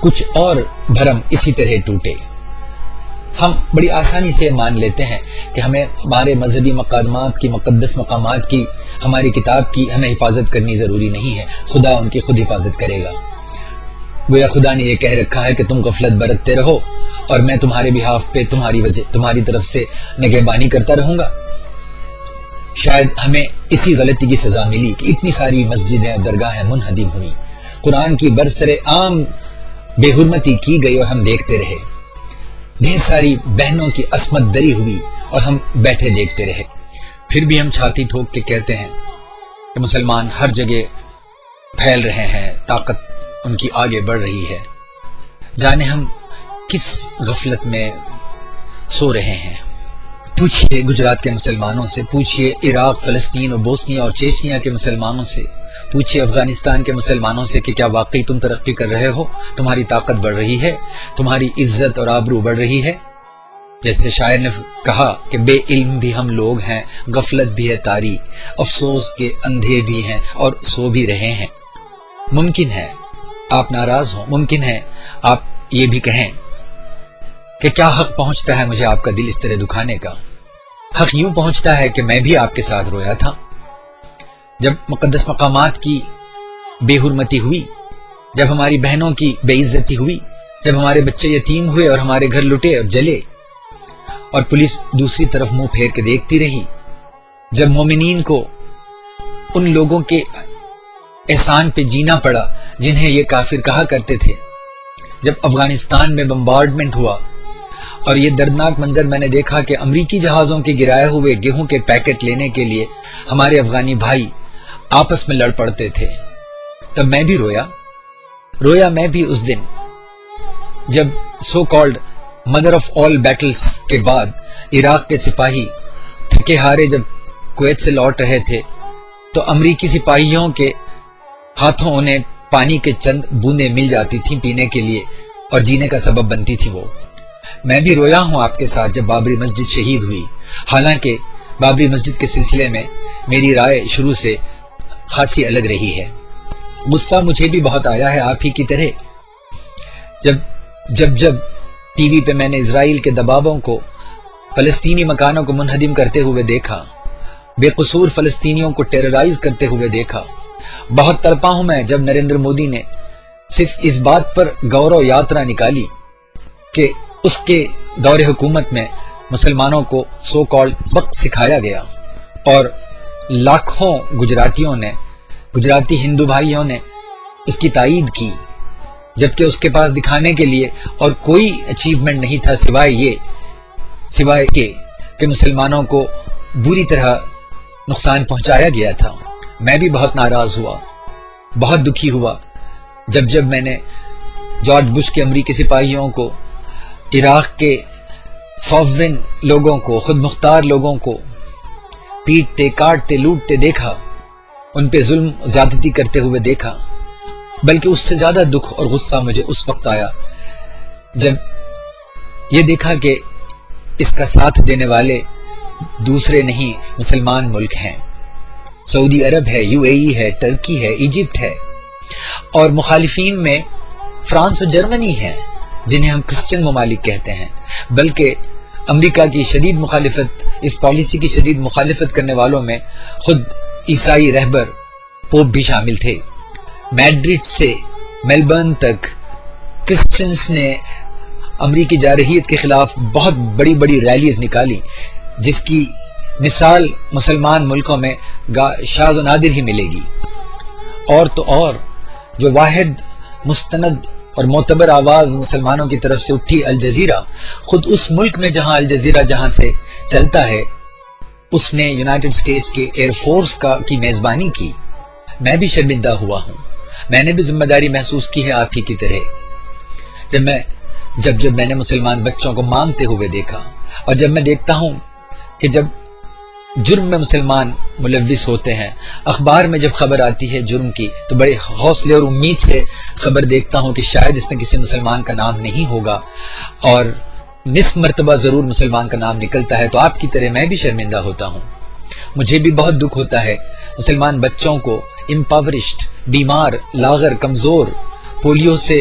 کچھ اور بھرم اسی طرح ٹوٹے۔ ہم بڑی آسانی سے مان لیتے ہیں کہ ہمیں ہمارے مذہبی مقامات کی، مقدس مقامات کی، ہماری کتاب کی ہمیں حفاظت کرنی ضروری نہیں ہے، خدا ان کی خود حفاظت کرے گا۔ گویا خدا نے یہ کہہ رکھا ہے کہ تم غفلت برتتے رہو اور میں تمہارے بہاف پہ تمہاری طرف سے نگہبانی کرتا رہوں گا۔ شاید ہمیں اسی غلطی کی سزا ملی کہ اتنی ساری مسجدیں اور درگاہیں منہدم ہوئی، قرآن کی برسر عام بے حرمتی کی گئی اور ہم دیکھتے رہے، ڈھیر ساری بہنوں کی عصمت دری ہوئی اور ہم بیٹھے دیکھتے رہے۔ پھر بھی ہم چھاتی ٹھوک کے کہتے ہیں کہ مسلمان ہر جگہ پھیل رہے ہیں، طاقت ان کی آگے بڑھ رہی ہے۔ جانے ہم کس غفلت میں سو رہے ہیں۔ پوچھئے گجرات کے مسلمانوں سے، پوچھئے عراق، فلسطین اور بوسنیا اور چیچنیا کے مسلمانوں سے، پوچھئے افغانستان کے مسلمانوں سے کہ کیا واقعی تم ترقی کر رہے ہو، تمہاری طاقت بڑھ رہی ہے، تمہاری عزت اور آبرو بڑھ رہی ہے۔ جیسے شاعر نے کہا کہ بے علم بھی ہم لوگ ہیں، غفلت بھی ہے طاری، افسوس کے اندھے بھی ہیں اور سو بھی رہے ہیں۔ ممکن ہے آپ ناراض ہوں، ممکن ہے آپ یہ بھی کہیں کہ کیا حق پہنچتا ہے مجھے آپ کا دل اس طرح دکھانے کا۔ حق یوں پہنچتا ہے کہ میں بھی آپ کے ساتھ رویا تھا جب مقدس مقامات کی بے حرمتی ہوئی، جب ہماری بہنوں کی بے عزتی ہوئی، جب ہمارے بچے یتیم ہوئے اور ہمارے گھر لٹے اور جلے اور پولیس دوسری طرف منہ پھیر کے دیکھتی رہی، جب مومنین کو ان لوگوں کے احسان پہ جینا پڑا جنہیں یہ کافر کہا کرتے تھے، جب افغانستان میں بمبارڈمنٹ ہوا اور یہ دردناک منظر میں نے دیکھا کہ امریکی جہازوں کے گرائے ہوئے گیہوں کے پیکٹ لینے کے لیے ہمارے افغانی بھائی آپس میں لڑ پڑتے تھے، تب میں بھی رویا میں بھی اس دن جب so called mother of all Beatles کے بعد عراق کے سپاہی تھکے ہارے جب کویت سے لوٹ رہے تھے تو امریکی سپاہیوں کے ہاتھوں انہیں پانی کے چند بوندیں مل جاتی تھیں پینے کے لیے اور جینے کا سبب بنتی تھی وہ۔ میں بھی رویا ہوں آپ کے ساتھ جب بابری مسجد شہید ہوئی، حالانکہ بابری مسجد کے سلسلے میں میری رائے شروع سے خاصی الگ رہی ہے۔ غصہ مجھے بھی بہت آیا ہے آپ ہی کی طرح، جب ٹی وی پہ میں نے اسرائیل کے دباؤں کو، فلسطینی مکانوں کو منہدم کرتے ہوئے دیکھا، بے قصور فلسطینیوں کو ٹیررائز کرتے ہوئے دیکھا۔ بہت تڑپا ہوں میں جب نریندر مودی نے صرف اس بات پر گورو یاترا نکالی کہ اس کے دور حکومت میں مسلمانوں کو سو کالڈ سبق سکھایا گیا اور لاکھوں گجراتی ہندو بھائیوں نے اس کی تائید کی، جبکہ اس کے پاس دکھانے کے لیے اور کوئی اچیومنٹ نہیں تھا سوائے کہ مسلمانوں کو بری طرح نقصان پہنچایا گیا تھا۔ میں بھی بہت ناراض ہوا، بہت دکھی ہوا جب میں نے جارج بش کے امریکی سپاہیوں کو، عراق کے سوورن لوگوں کو، خود مختار لوگوں کو پیٹتے، کاٹتے، لوٹتے دیکھا، ان پہ ظلم زیادتی کرتے ہوئے دیکھا۔ بلکہ اس سے زیادہ دکھ اور غصہ مجھے اس وقت آیا جب یہ دیکھا کہ اس کا ساتھ دینے والے دوسرے نہیں مسلمان ملک ہیں، سعودی عرب ہے، یو اے ای ہے، ٹرکی ہے، ایجپٹ ہے، اور مخالفین میں فرانس اور جرمنی ہے جنہیں ہم کرسچن ممالک کہتے ہیں۔ بلکہ امریکہ کی شدید مخالفت، اس پالیسی کی شدید مخالفت کرنے والوں میں خود عیسائی رہبر پوپ بھی شامل تھے۔ میڈرڈ سے میلبرن تک کرسچنز نے امریکی جارحیت کے خلاف بہت بڑی بڑی ریلیز نکالی، جس کی مثال مسلمان ملکوں میں شاذ و نادر ہی ملے گی۔ اور تو اور جو واحد مستند اور معتبر آواز مسلمانوں کی طرف سے اٹھی، الجزیرہ، خود اس ملک میں جہاں الجزیرہ جہاں سے چلتا ہے، اس نے یونائٹڈ اسٹیٹس کے ایئر فورس کی میزبانی کی۔ میں بھی شرمندہ ہوا ہوں، میں نے بھی ذمہ داری محسوس کی ہے آپ ہی کی طرح، جب میں نے مسلمان بچوں کو مانگتے ہوئے دیکھا، اور جب میں دیکھتا ہوں کہ جب جرم میں مسلمان ملوث ہوتے ہیں، اخبار میں جب خبر آتی ہے جرم کی، تو بڑے حوصلے اور امید سے خبر دیکھتا ہوں کہ شاید اس میں کسی مسلمان کا نام نہیں ہوگا، اور نصف مرتبہ ضرور مسلمان کا نام نکلتا ہے، تو آپ کی طرح میں بھی شرمندہ ہوتا ہوں۔ مجھے بھی بہت دکھ ہوتا ہے مسلمان بچوں کو امپاورشڈ، بیمار، لاغر، کمزور، پولیو سے